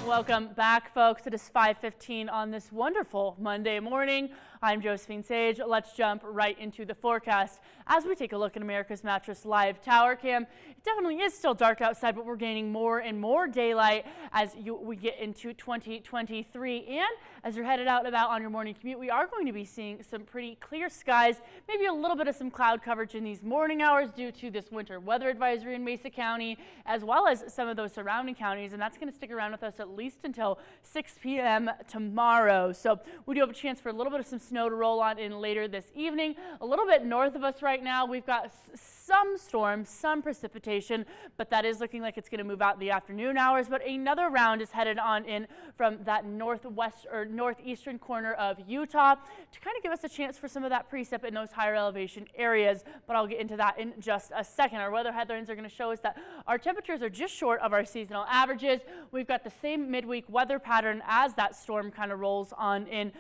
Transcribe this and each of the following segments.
Welcome back, folks. It is 5:15 on this wonderful Monday morning. I'm Josephine Sage. Let's jump right into the forecast as we take a look at America's Mattress Live Tower Cam. It definitely is still dark outside, but we're gaining more and more daylight as we get into 2023. And as you're headed out and about on your morning commute, we are going to be seeing some pretty clear skies, maybe a little bit of some cloud coverage in these morning hours due to this winter weather advisory in Mesa County, as well as some of those surrounding counties. And that's going to stick around with us at least until 6 p.m. tomorrow. So we do have a chance for a little bit of some snow to roll on in later this evening. A little bit north of us right now, we've got some storms, some precipitation, but that is looking like it's going to move out in the afternoon hours. But another round is headed on in from that northwest or northeastern corner of Utah to kind of give us a chance for some of that precip in those higher elevation areas. But I'll get into that in just a second. Our weather headlines are going to show us that our temperatures are just short of our seasonal averages. We've got the same midweek weather pattern as that storm kind of rolls on in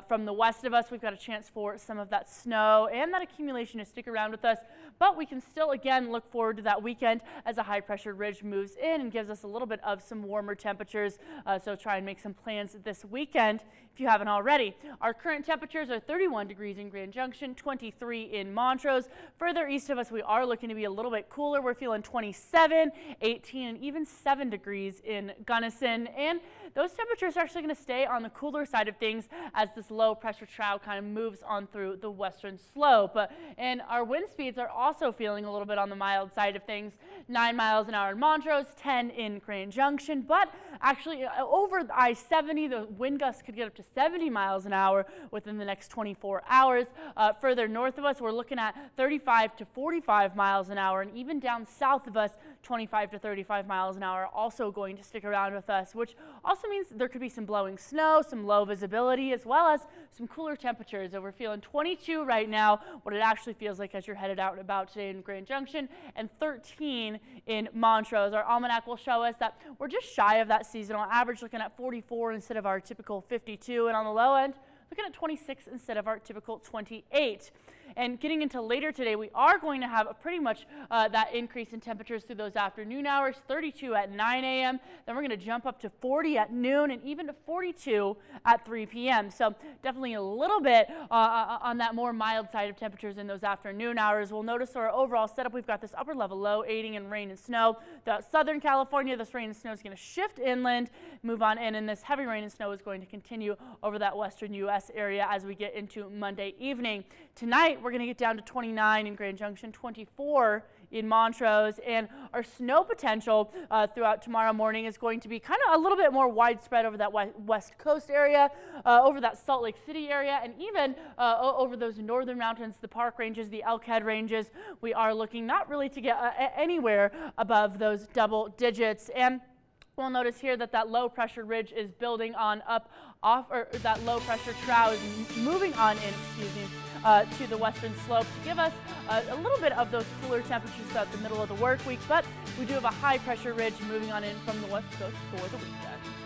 from the west of us. We've got a chance for some of that snow and that accumulation to stick around with us, but we can still again look forward to that weekend as a high pressure ridge moves in and gives us a little bit of some warmer temperatures. So try and make some plans this weekend if you haven't already. Our current temperatures are 31 degrees in Grand Junction, 23 in Montrose. Further east of us, we are looking to be a little bit cooler. We're feeling 27, 18, and even 7 degrees in Gunnison. And those temperatures are actually going to stay on the cooler side of things as this low pressure trough kind of moves on through the western slope. And our wind speeds are also feeling a little bit on the mild side of things. 9 miles an hour in Montrose, 10 in Grand Junction, but actually over I-70, the wind gusts could get up to 70 miles an hour within the next 24 hours. Further north of us, we're looking at 35 to 45 miles an hour, and even down south of us, 25 to 35 miles an hour also going to stick around with us, which also means there could be some blowing snow, some low visibility, as well as some cooler temperatures. So we're feeling 22 right now, what it actually feels like as you're headed out and about today in Grand Junction, and 13 in Montrose. Our almanac will show us that we're just shy of that seasonal average, looking at 44 instead of our typical 52, and on the low end, looking at 26 instead of our typical 28. And getting into later today, we are going to have pretty much that increase in temperatures through those afternoon hours, 32 at 9 a.m. Then we're going to jump up to 40 at noon and even to 42 at 3 p.m. So definitely a little bit on that more mild side of temperatures in those afternoon hours. We'll notice our overall setup, we've got this upper level low aiding in rain and snow. Throughout southern California, this rain and snow is going to shift inland, move on in, and this heavy rain and snow is going to continue over that western U.S. area as we get into Monday evening. Tonight, we're going to get down to 29 in Grand Junction, 24 in Montrose, and our snow potential throughout tomorrow morning is going to be kind of a little bit more widespread over that west coast area, over that Salt Lake City area, and even over those northern mountains, the Park Ranges, the Elkhead Ranges. We are looking not really to get anywhere above those double digits. And we'll notice here that that low pressure ridge is building on up off, or that low pressure trough is moving on in, to the western slope to give us a little bit of those cooler temperatures throughout the middle of the work week. But we do have a high pressure ridge moving on in from the west coast for the weekend.